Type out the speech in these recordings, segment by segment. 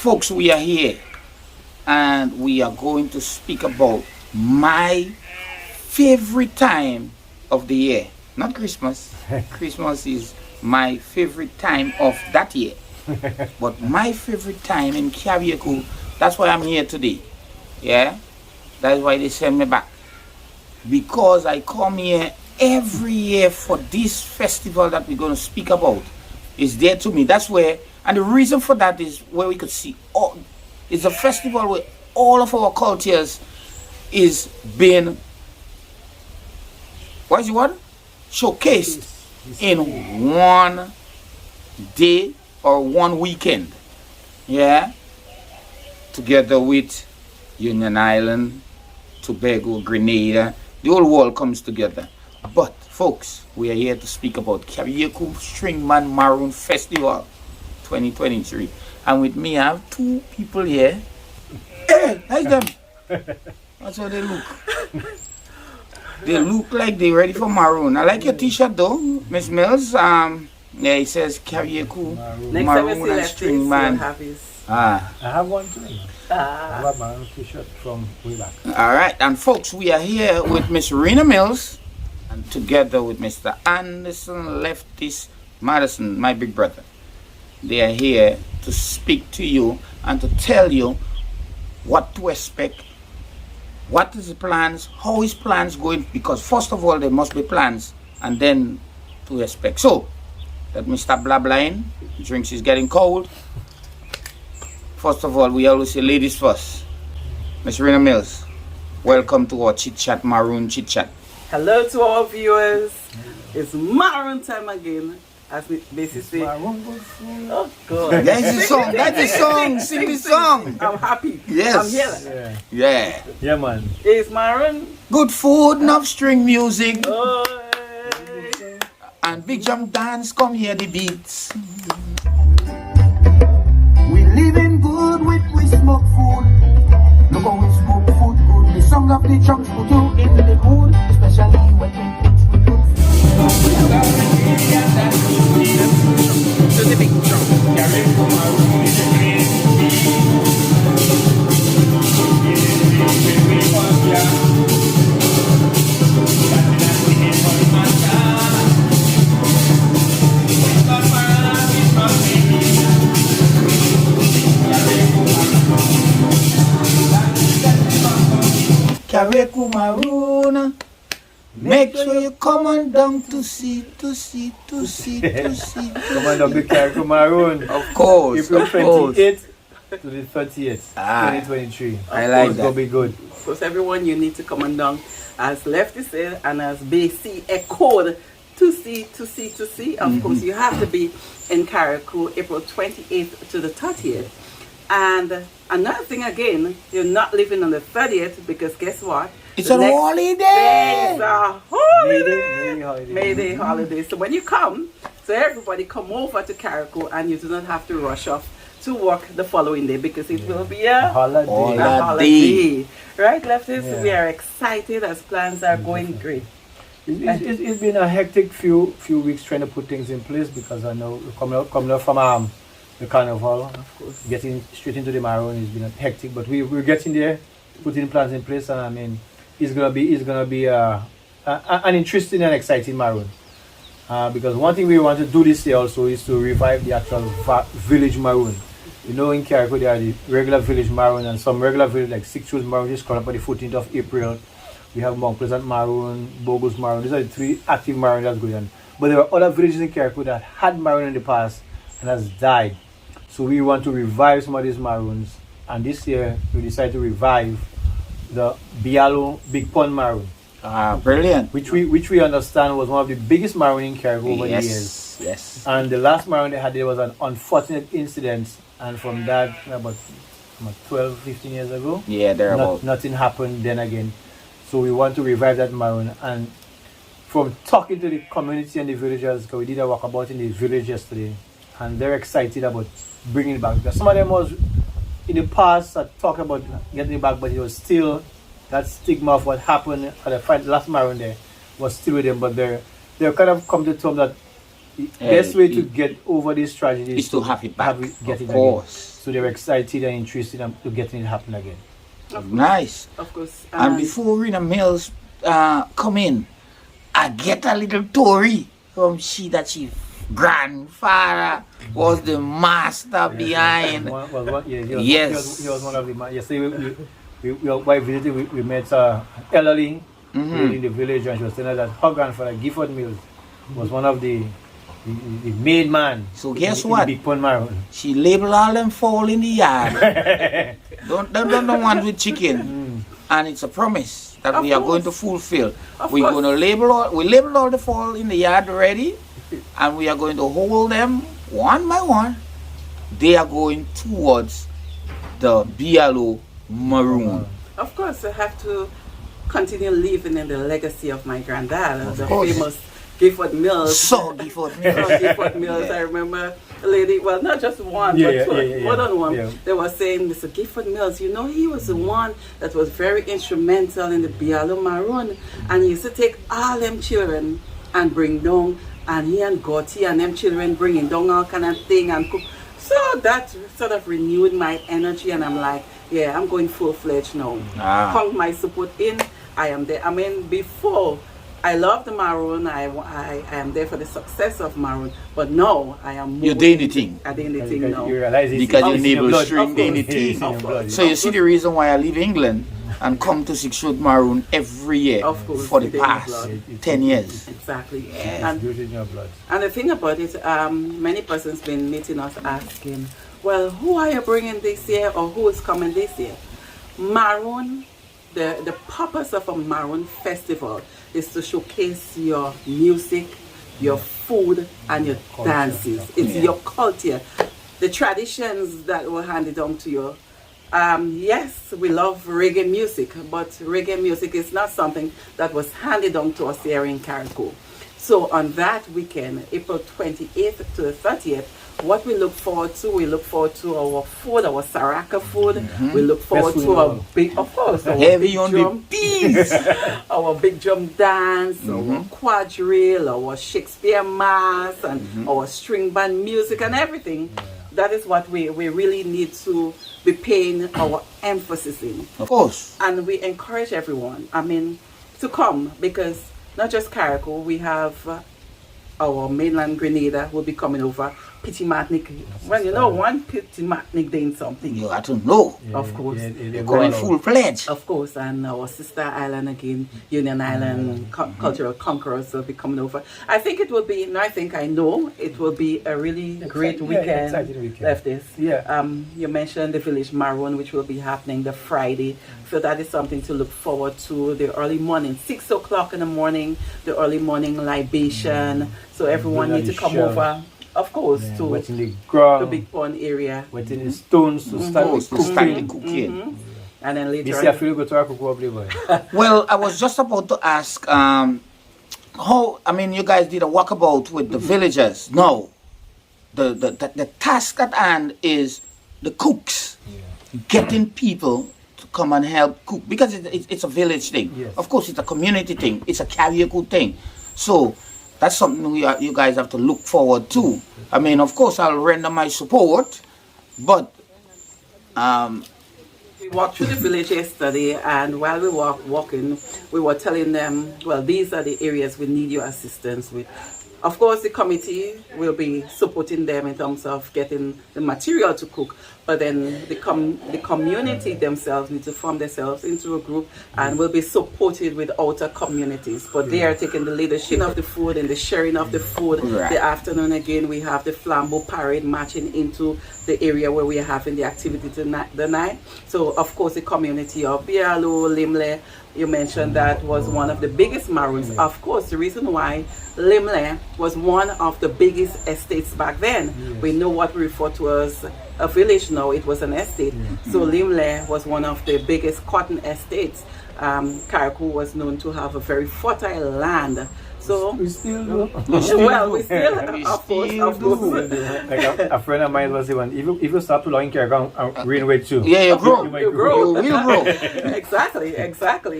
Folks, we are here and we are going to speak about my favorite time of the year. Not Christmas. Christmas is my favorite time of that year. But my favorite time in Carriacou, that's why I'm here today. Yeah? That's why they send me back. Because I come here every year for this festival that we're going to speak about. It's dear to me. That's where, and the reason for that is where we could see all. It's a festival where all of our cultures is being, what is the word? Showcased in one day or one weekend. Yeah? Together with Union Island, Tobago, Grenada, the whole world comes together. But folks, we are here to speak about Carriacou Stringband Maroon Festival 2023. And with me I have two people here. Hey, how's them? That's how they look. They look like they're ready for Maroon. I like your t-shirt though, Miss Mills. Yeah, it says Carriacou Maroon and Stringband. I have one too. I have my own t-shirt from way back. Alright, and folks, we are here with Miss Rena Mills and together with Mr. Anderson Leftis Madison, my big brother. They are here to speak to you and to tell you what to expect, what is the plans, how is plans going, because first of all there must be plans and then to expect. So, let me stop blah blahing. Drinks is getting cold. First of all, we always say ladies first. Miss Rena Mills, welcome to our Chit Chat Maroon Chit Chat. Hello to our viewers. It's Maroon time again. As we basically say. Oh God. That's the song. That's the song. Sing the song. I'm happy. Yes. I'm here. Yeah. Yeah, man. It's Maroon. Good food, enough string music. Oh, And big jump dance, come hear the beats. We living good with we smoke food. Look how we smoke food good. The song of the chunks put you in the mood, especially when we mix with good food. To the big drum. Carriacou Maroon. Make sure you come on down to see. Come on down to Carriacou Maroon. Of course, April of course. 28th to the 30th, Ah, 2023. I like It's gonna that. be good. so everyone, you need to come on down, as Lefty said, and as BC echoed, to see. Of course, you have to be in Carriacou April 28th to the 30th. And another thing again, you're not living on the 30th because guess what? It's The a next holiday. day is a holiday. May holiday. May Day holiday. So when you come, so everybody come over to Carriacou and you do not have to rush off to work the following day because it will be a Holiday. Holiday. holiday. Right, Lefties? Yeah. We are excited as plans are going great. It's been a hectic few weeks trying to put things in place because I know coming up from the carnival, Of course. getting straight into the Maroon has been hectic, but we're getting there, putting plans in place, and I mean it's gonna be an interesting and exciting Maroon. Because one thing we want to do this year also is to revive the actual village Maroon. You know, in Carriacou there are the regular village Maroon and some regular village like Six Shoes Maroon just coming up on the 14th of April. We have Mount Pleasant Maroon, Bogus Maroon. These are the three active Maroon that's going on. But there are other villages in Carriacou that had Maroon in the past and has died. So we want to revive some of these Maroons. And this year we decided to revive the Bialo Big Pond Maroon. Brilliant. Which we understand was one of the biggest Maroon in Carriacou over the years. Yes. And the last Maroon they had there was an unfortunate incident, and from that about 12, 15 years ago, Yeah, they're about. nothing happened then again. So we want to revive that Maroon. And from talking to the community and the villagers, because we did a walkabout in the village yesterday, and they're excited about bringing it back. Because some of them was in the past had talked about getting it back, but it was still that stigma of what happened at the last Maroon there was still with them. But they're kind of come to terms that best way to get over this tragedy is to have it back. Get Of it course. again. So they're excited and interested to getting it happen again. Nice. Of course. And before Rena Mills come in, I get a little story from she that she grandfather was the master behind. He was one of the yesterday while visiting we met elderly lady in the village, and she was telling us that her grandfather Gifford Mills was one of the main man. So guess in what? Big Pond Maroon. She label all them fowl in the yard. don't the ones with chicken. And it's a promise that Of we are course. going to fulfill. Of We're course. going to label all the fowl in the yard already, and we are going to hold them one by one. They are going towards the BLO Maroon. Of course, I have to continue living in the legacy of my granddad, the course. famous Gifford Mills. So Gifford Mills. Gifford Mills. I remember a lady, well, not just one, but two, more than one. Yeah. They were saying, Mr. Gifford Mills, you know, he was the one that was very instrumental in the Bialo Maroon, and he used to take all them children and bring down, and he and Gotti and them children bringing down all kind of thing and cook. So that sort of renewed my energy, and I'm like, yeah, I'm going full-fledged now. Punk my support in, I am there. I mean, before, I love the Maroon. I am there for the success of Maroon. But now I am You're doing the thing. I'm doing the thing now. You realize it's Because in your your neighbor blood. string Of course. in the It's team. in your blood. So you see the reason why I leave England and come to Six Road Maroon every year Of course, for the it's in your past blood. 10 years. Exactly. It's And built in your blood. the thing about it, many persons been meeting us asking, well, who are you bringing this year, or who is coming this year? Maroon, the purpose of a Maroon festival is to showcase your music, your food, and your dances. It's your culture, the traditions that were handed on to you. Yes, we love reggae music, but reggae music is not something that was handed on to us here in Carriacou. So on that weekend, April 28th to the 30th, what we look forward to our food, our Saraka food. We look forward Best to food our in the big, of course, our Heavy big on drum, the beats. our big drum dance, our quadrille, our Shakespeare mass, and our string band music and everything. That is what we really need to be paying our emphasis in. Of course. And we encourage everyone, to come, because not just Carriacou, we have our mainland Grenada will be coming over. Petit Martinique, well, you know, one Petit Martinique doing something. You have to know. Of course. They're going full pledge. Of course, and our sister island again, Union Island Cultural Conquerors will be coming over. I think it will be, I know it will be a really great weekend. Exciting weekend. Left this. Yeah. You mentioned the Village Maroon, which will be happening the Friday. So that is something to look forward to. The early morning, 6 o'clock in the morning, the early morning libation. So everyone needs to come over. Of course, to wetting the ground, the Big Pond area. wetting the stones to start Of course, the to start the cooking. cooking. And then later This year I feel go to our cook boy. Well, I was just about to ask, you guys did a walkabout with the villagers. No. The task at hand is the cooks. Getting people to come and help cook. Because it's a village thing. Yes. Of course, it's a community thing. It's a Carriacou thing. So, that's something you guys have to look forward to. Of course, I'll render my support, but we walked through the village yesterday, and while we were walking, we were telling them, well, these are the areas we need your assistance with. Of course, the committee will be supporting them in terms of getting the material to cook, but then the community themselves need to form themselves into a group and will be supported with outer communities. But they are taking the leadership of the food and the sharing of the food. Right. The afternoon again, we have the flambeau parade marching into the area where we are having the activity tonight. So, of course, the community of Bialo, Limle, you mentioned that was one of the biggest Maroons. Of course, the reason why Limle was one of the biggest estates back then. Yes. We know what we refer to as a village now. It was an estate. So Limle was one of the biggest cotton estates. Carriacou was known to have a very fertile land. So we still do. of course. Like a friend of mine was saying, if you start plowing Carriacou and rain wet too. Yeah, you grow. You grow. You will grow. Exactly.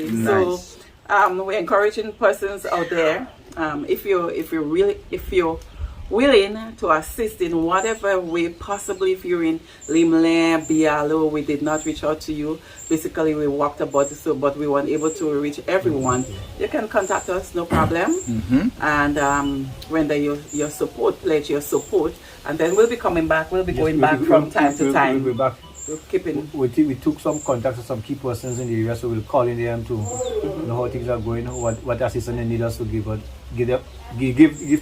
Nice. So we're encouraging persons out there. If you willing to assist in whatever way possible. If you're in Limle, Bialo, we did not reach out to you. Basically, we walked about, but we weren't able to reach everyone. You can contact us, no problem. And render your support, pledge your support, and then we'll be coming back. We'll be going back from time to time. We'll be back. We took some contacts with some key persons in the area, so we'll call in them to know how things are going, what assistance they need us to give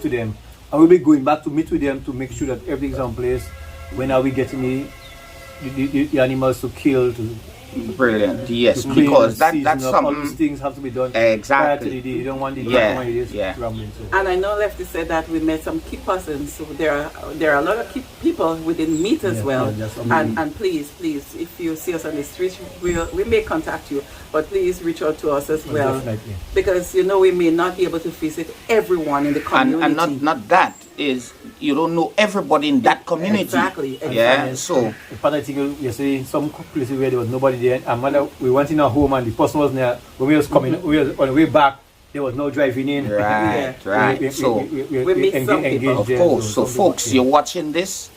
to them. And we'll be going back to meet with them to make sure that everything's in place. When are we getting the animals to kill? Brilliant. Yes, to clean because the that's season up. All these things have to be done prior to the day. You don't want the rambling. So. And I know Lefty said that we met some key persons. So there are a lot of key people within meet as well. And please, if you see us on the street, we may contact you, but please reach out to us as well. Definitely. Because we may not be able to visit everyone in the community. And not that is you don't know everybody in that community. Exactly. Yeah. So but I think yesterday some places where there was nobody there, and we went in our home and the person was there. When we was coming, we was on the way back. There was no driving in. Right. So we meet some people. Of course. So folks, you're watching this.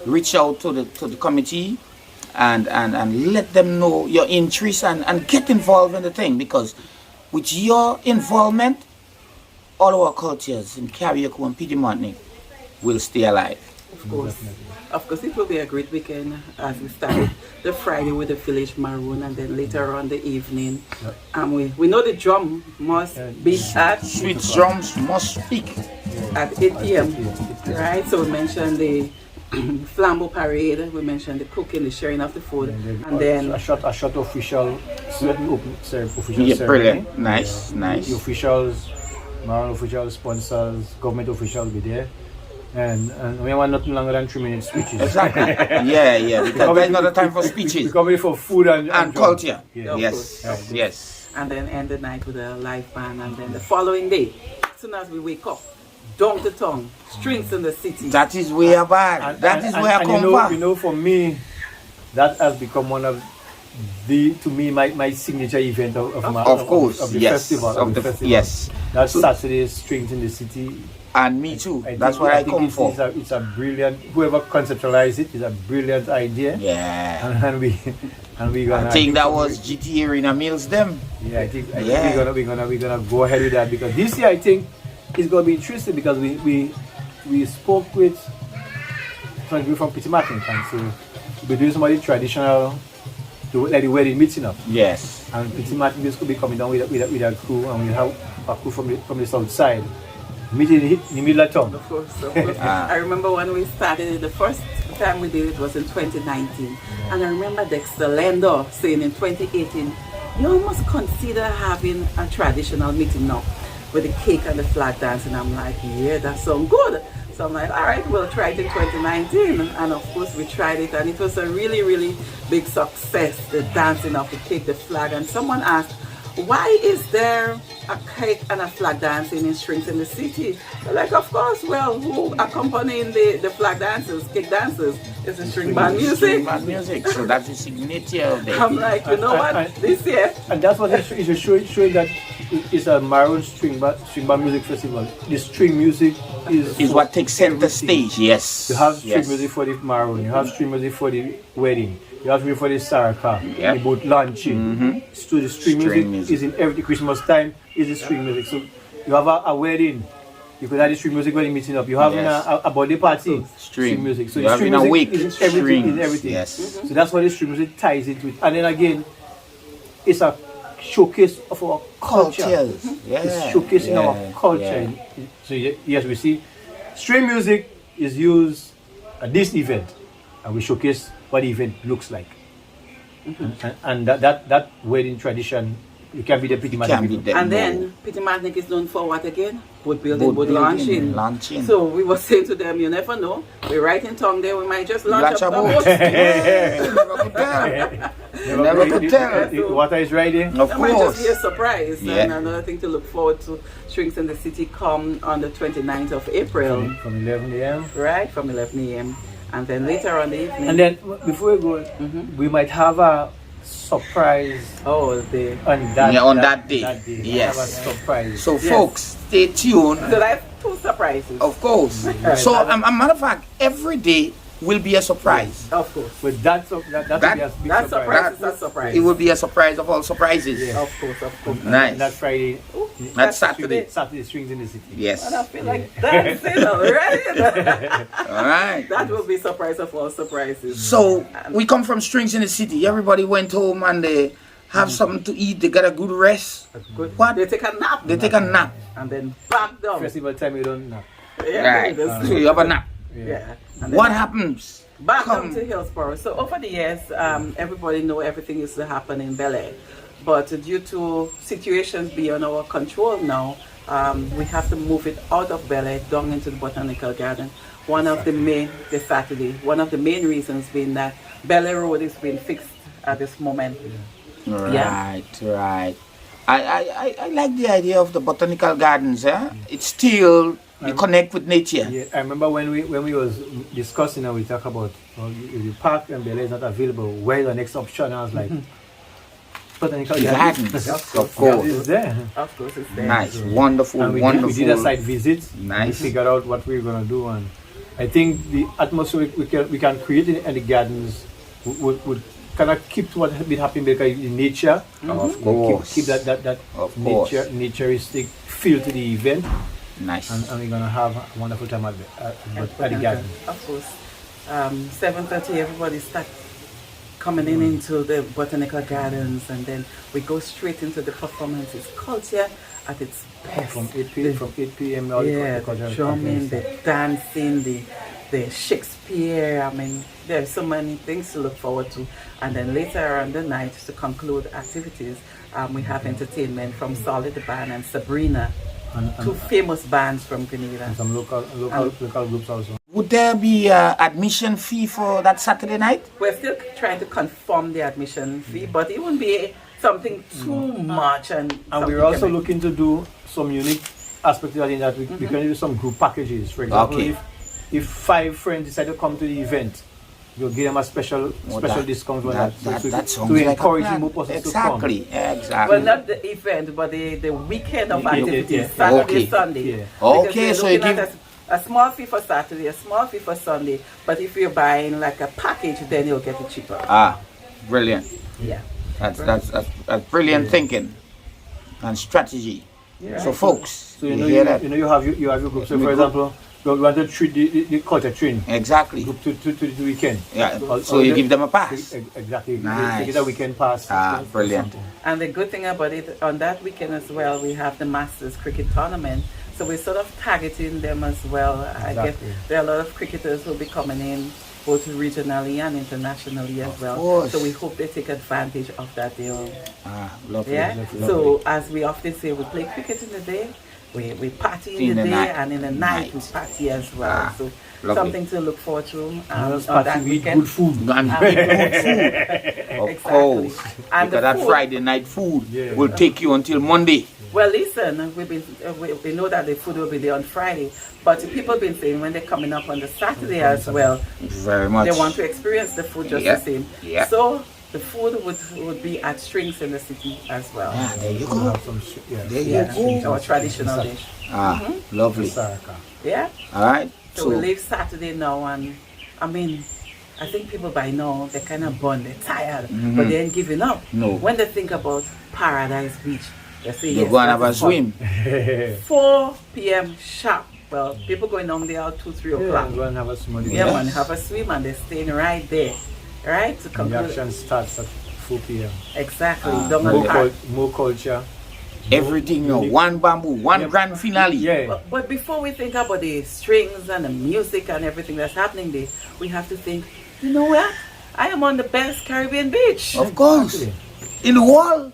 Reach out to the committee and let them know your interest and get involved in the thing, because with your involvement, all our cultures in Carriacou and Piedmont will stay alive. Of course, it will be a great weekend as we start the Friday with the village Maroon, and then later on the evening. We know the drum must be at Sweet drums must speak at 8 p.m. Right? So we mentioned the flambeau parade, we mentioned the cooking, the sharing of the food, and then a short official ceremony. Yeah, brilliant. Nice. The officials, Maroon officials, sponsors, government officials will be there. And we want nothing longer than 3 minutes speeches. Exactly. Yeah. Because there's not a time for speeches. We're coming for food and culture. Yeah. Yes. And then end the night with a live band, and then the following day, as soon as we wake up, down the tongue, strings in the city. That is where I'm at. That is where I come from. For me, that has become one of my signature event of the festival. Yes. That's Saturday's Strings in the City. And me too. That's what I come for. It's a brilliant. Whoever conceptualized it is a brilliant idea. Yeah. And we gonna. I think that was GTA Arena Mills them. Yeah, I think we're gonna go ahead with that, because this year I think it's gonna be interesting, because we spoke with some people from Piedmont, and so we're doing some of the traditional, like the wedding meeting up. Yes. And Piedmont could be coming down with a crew, and we have a crew from the south side. Meeting in the middle of town. Of course. I remember when we started it, the first time we did it was in 2019. And I remember Dexter Lendo saying in 2018, you must consider having a traditional meeting now with the cake and the flag dance. And I'm like, yeah, that sounds good. So I'm like, all right, we'll try it in 2019. And of course we tried it, and it was a really, really big success. The dancing of the cake, the flag. And someone asked, why is there a cake and a flag dancing in Strings in the City? Like, of course, well, who accompanying the flag dancers, cake dancers, is the Stringband music. Stringband music, so that's the signature of it. I'm like, you know what, this year. And that's what it's showing that it's a Maroon Stringband music festival. The string music is what takes center stage, yes. You have string music for the Maroon, you have string music for the wedding. You have to be for the Carriacou, the boat launching. So the string music is in every Christmas time. Is the string music. So you have a wedding, you could have the string music wedding meeting up. You have a birthday party, string music. So you the string music wake, is in everything. Yes. So that's what the string music ties into it. And then again, it's a showcase of our culture. It's showcasing our culture. So yes, we see string music is used at this event, and we showcase what the event looks like. And that wedding tradition, you can be the Piedmont. And then Piedmont is known for what again? Boat building, boat launching. So we were saying to them, you never know. We're right in town there, we might just launch a boat. Never could tell. The water is riding. Of that might course. just be a surprise. And another thing to look forward to, Strings in the City come on the 29th of April. From 11 a.m. Right, from 11 a.m. And then later on the evening. And then before we go, we might have surprise Oh, the on that Yeah, on that day. We have a Yes. surprise. So, Yes. folks, stay tuned. so that's 2 surprises. Of course. Right. So, a matter of fact, every day will be a surprise. Of course. With that will be a big That surprise. surprise is a surprise. It will be a surprise of all surprises. Yeah. Of course, of course. Nice. And that Friday, That's Saturday. Saturday Strings in the City. Yes. And I feel like dancing already. All right. That will be surprise of all surprises. So we come from Strings in the City. Everybody went home and they have something to eat. They got a good rest. Good. What? They take a nap. They take a nap. And then back down. Festival time, you don't know. Yeah, Right. that's So you have a nap. Yeah. And then What happens? back Come. down to Hillsborough. So over the years, everybody know everything used to happen in Bel Air. But due to situations beyond our control now, we have to move it out of Bel Air down into the Botanical Garden. One of the main reasons being that Bel Air Road is being fixed at this moment. Right, right. I like the idea of the Botanical Gardens. It's still you connect with nature. Yeah, I remember when we was discussing and we talk about if the park and Bel Air is not available, where the next option? I was like, Botanical Gardens, Gardens. of course. It's there. Of course, it's there. Nice, wonderful, And we wonderful. did a site visit. Nice. We figured out what we were gonna do, and I think the atmosphere we can create in the gardens would kind of keep what had been happening because in nature. Of course. Keep that Of course. naturistic feel to the event, Nice. and we're gonna have a wonderful time at the garden. Of course. 7:30, everybody start coming into the Botanical Gardens, and then we go straight into the performances. Culture at its best. From 8 p.m. all Yeah, the cultural the drumming, the conference. dancing, the Shakespeare. I mean, there's so many things to look forward to. And then later on the night, to conclude activities, we have entertainment from Solid Band and Sabrina, and 2 famous bands from Grenada. and some local groups also. Would there be admission fee for that Saturday night? We're still trying to confirm the admission fee, but it won't be something too much. And We're also looking to do some unique aspects of that in that we can do some group packages. For example, Okay. if 5 friends decide to come to the event, you'll give them a special discount for that. That to sounds like a encourage plan. more persons to come. Exactly. Well, not the event, but the weekend of Yeah, activities, yeah. Saturday, Okay. Sunday. Yeah. Because Okay, we're so you looking give- at a small fee for Saturday, a small fee for Sunday, but if you're buying like a package, then you'll get it cheaper. Brilliant. Yeah. That's brilliant thinking and strategy. Yeah. So, folks, So you hear that? you have your group. So for example, you want to treat the culture train Exactly. group to the weekend. Yeah. Or- So or you the- give them a pass. Exactly. Nice. They get a weekend pass. Brilliant. And the good thing about it, on that weekend as well, we have the Masters Cricket Tournament. So we're sort of targeting them as well. I guess Exactly. there are a lot of cricketers who will be coming in, both regionally and internationally as well. course. So we hope they take advantage of that deal. Lovely. Yeah. lovely. So as we often say, we play cricket in the day, we party in the day, night. and in the night we party as well. So lovely. something to look forward to And us on that party, we eat weekend. good food. And And good we- food. Of Exactly. course. And Because the that food- Friday night food Yeah. will take you until Monday. Well, listen, we know that the food will be there on Friday, but people have been saying when they're coming up on the Saturday as well, Very much. they want to experience the food just Yeah. the same. Yeah. So the food would be at Strings in the City as well. There you We'll go. have some There you Yeah, go. our traditional dish. Lovely. Saraka. Yeah. All right. So we leave Saturday now, and I mean, I think people by now they're kind of burned, they're tired, but they ain't giving up. No. When they think about Paradise Beach, they say You're yes, going to that have a is fun. swim. 4 p.m. sharp. Well, people going down there at 2, 3 o'clock. Go and have a small Yeah, Yes. man, have a swim and they're staying right there, right? To The conclude. action starts at 4 p.m. Exactly. Ah, Down brilliant. the park. More culture. Everything, you know, one bamboo, one Yeah. grand finale. Yeah. But before we think about the strings and the music and everything that's happening there, we have to think, you know what? I am on the best Caribbean beach. Of course. In the world.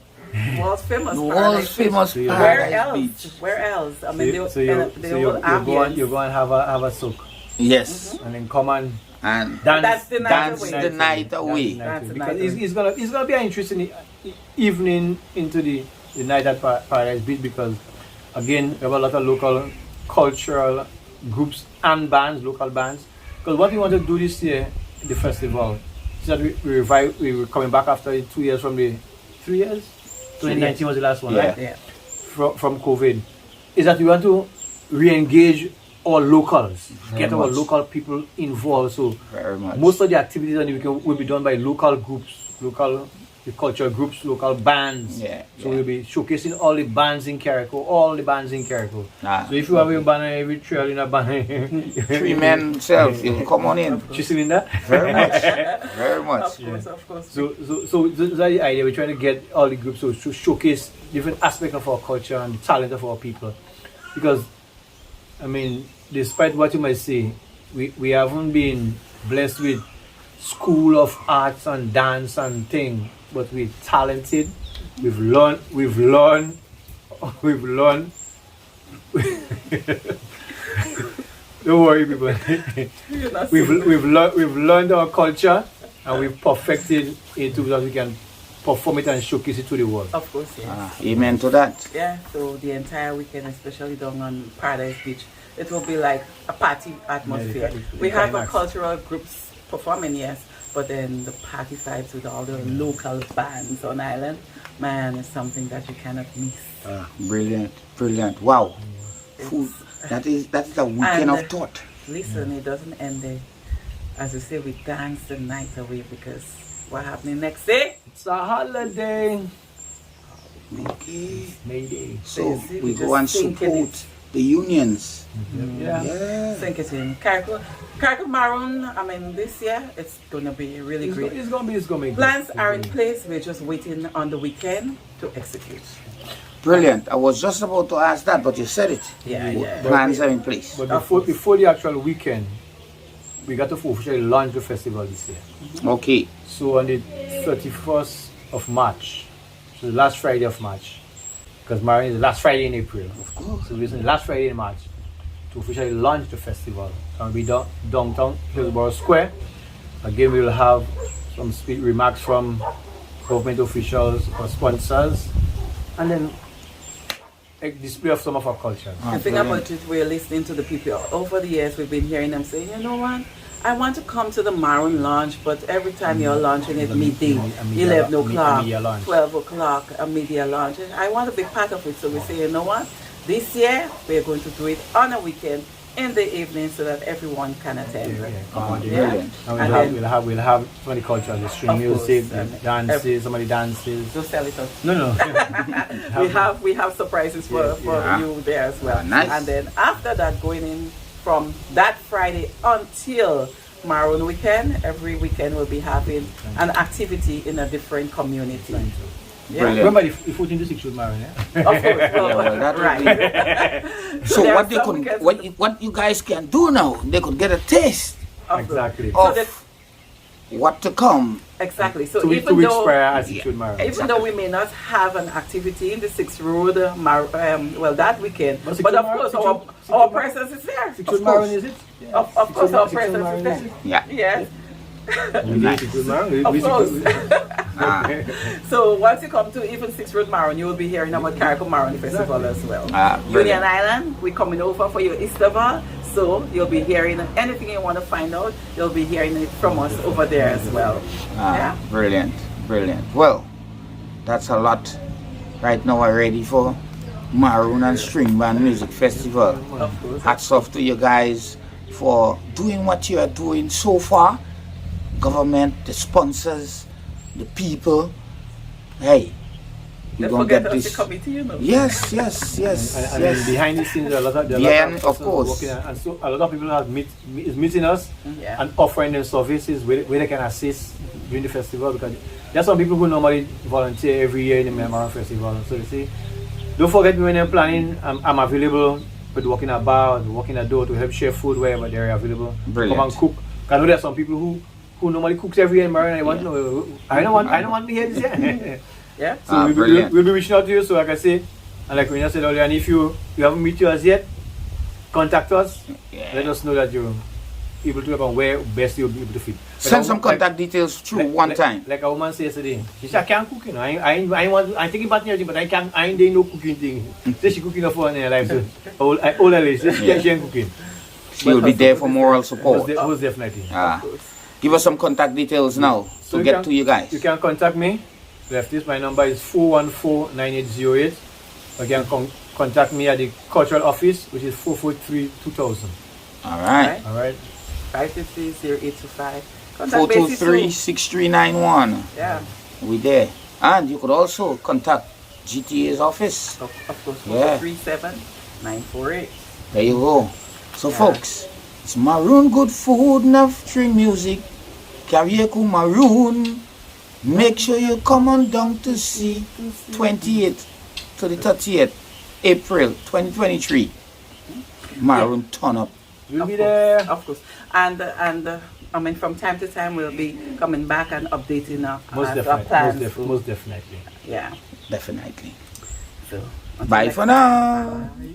World's famous. The Paradise world's Beach. famous Where Where Paradise else? Beach. Where else? I mean, So the whole ambience. you're going to have a soak Yes. and then come and And That's the night dance away. the night away. That's the because night it's gonna be an interesting evening into the night at Paradise Beach, because again we have a lot of local cultural groups and bands, local bands. Because what we want to do this year, the festival, that we were coming back after 2 years from the 3 years. 2019 was the last one, right? Yeah. From COVID. Is that we want to re-engage our locals, get our much. local people involved. So Very much. most of the activities on the weekend will be done by local groups, local culture groups, local bands. Yeah, So yeah. we'll be showcasing all the bands in Carriacou, Ah, So if you have a banner, every trail in a banner, 3 men self, you come on in. Chisel in that. Very much. Very much. Of course. So that's the idea. We're trying to get all the groups to showcase different aspects of our culture and the talent of our people. Because, I mean, despite what you might say, we haven't been blessed with school of arts and dance and thing, but we're talented. We've learned. Don't worry, people. we've learned our culture and we've perfected it so that we can perform it and showcase it to the world. Of course, yes. Amen to that. Yeah, so the entire weekend, especially down on Paradise Beach, it will be like a party atmosphere. We have a cultural groups performing, yes, but then the party vibes with all the local bands on island, man, is something that you cannot miss. Brilliant. Wow. Food. That is a weekend of thought. Listen, it doesn't end there. As we say, we dance the night away because what happening next day? It's a holiday. Okay. May Day. So you see, we we go and just think in support the unions. Yeah. Yeah. Think it in. Carriacou Maroon, I mean, this year, it's going to be really great. It's gonna be good. Plans are in place. We're just waiting on the weekend to execute. Brilliant. I was just about to ask that, but you said it. Yeah. Plans are in place. But before the actual weekend, we got to officially launch the festival this year. Okay. So on the 31st of March, so the last Friday of March, because Maroon is the last Friday in April. Of course. So it's the last Friday in March to officially launch the festival. And we downtown Hillsborough Square. Again, we will have some remarks from government officials or sponsors, and then a display of some of our culture. The thing about it, we're listening to the people. Over the years, we've been hearing them say, you know what? I want to come to the Maroon launch, but every time you're launching it midday, 11 o'clock, 12 o'clock, a media launch. I want to be part of it. So we say, you know what? This year, we're going to do it on a weekend in the evening so that everyone can attend. Brilliant. And we'll have some of the culture, the string Of music, course, the dances, somebody dances. Just tell it us. No. we have surprises for you there as well. Nice. And then after that, going in from that Friday until Maroon weekend, every weekend we'll be having an activity in a different community. Yeah. Brilliant. Remember the 14 to 6 with Maroon, yeah? Of course. Well, that would Right. So There what are they some could, weekends- what you guys can do now, they could get a taste Exactly. of that- what to come. Exactly. So 2 even weeks though prior as it with Maroon. even though we may not have an activity in the 6th Road, that weekend, But but of Maroon- course Six our Road- our presence is there. Six Of with Maroon, course. is it? Yeah. Of course, our presence is there. Yeah. Yes. Six with Maroon. Of course. Ah, So once you come to even 6th Road Maroon, you will be hearing about Carriacou Maroon Festival as well. brilliant. Union Island, we're coming over for your Easterval, so you'll be hearing anything you want to find out. You'll be hearing it from us over there as well. Yeah. Brilliant. Well, that's a lot. Right now we're ready for Maroon and Stringband Music Festival. Of course. Hats off to you guys for doing what you are doing so far. Government, the sponsors, the people. Hey, we Don't gonna forget get us, this. the committee, you know. Yes. And then behind the scenes, there are a lot of Of persons course. working, and so a lot of people are meeting us Yeah. and offering them services where they can assist during the festival, because there are some people who normally volunteer every year in the Maroon Festival. So they say, don't forget me when you're planning. I'm available with working a bar, working a door to help share food wherever they're available. Brilliant. Come and cook. I know there are some people who normally cooks every year in Maroon. I want to know. I don't want to hear this year. Yeah. So brilliant. we'll be reaching out to you, so like I say, and like Rina said earlier, and if you haven't met us yet, contact us. Yeah. Let us know that you're able to help and where best you'll be able to fit. Send some contact details through one time. Like a woman said yesterday, she said, I can't cook, you know. I'm thinking about everything, but I ain't doing no cooking thing. So she cooking for her in her life. So all her list, she ain't cooking. She will be there for moral support. Most definitely. Ah, Give us some contact details now So to you get can- to you guys. You can contact me. Lefties, my number is 414-9808. You can contact me at the cultural office, which is 443-2000. All right. All right. 553-0825. Contact Basie too. 423-6391. Yeah, We there. And you could also contact GTA's office. of course. Yeah. 437-948. There you go. So Yeah. folks, it's Maroon good food, enough string music. Carriacou Maroon. Make sure you come on down to see 28th to the 30th April 2023. Maroon turn up. We'll be there. Of course. And I mean, from time to time, we'll be coming back and updating our plans. Most definitely. Yeah. Definitely. So, until Bye next for time. now. Bye.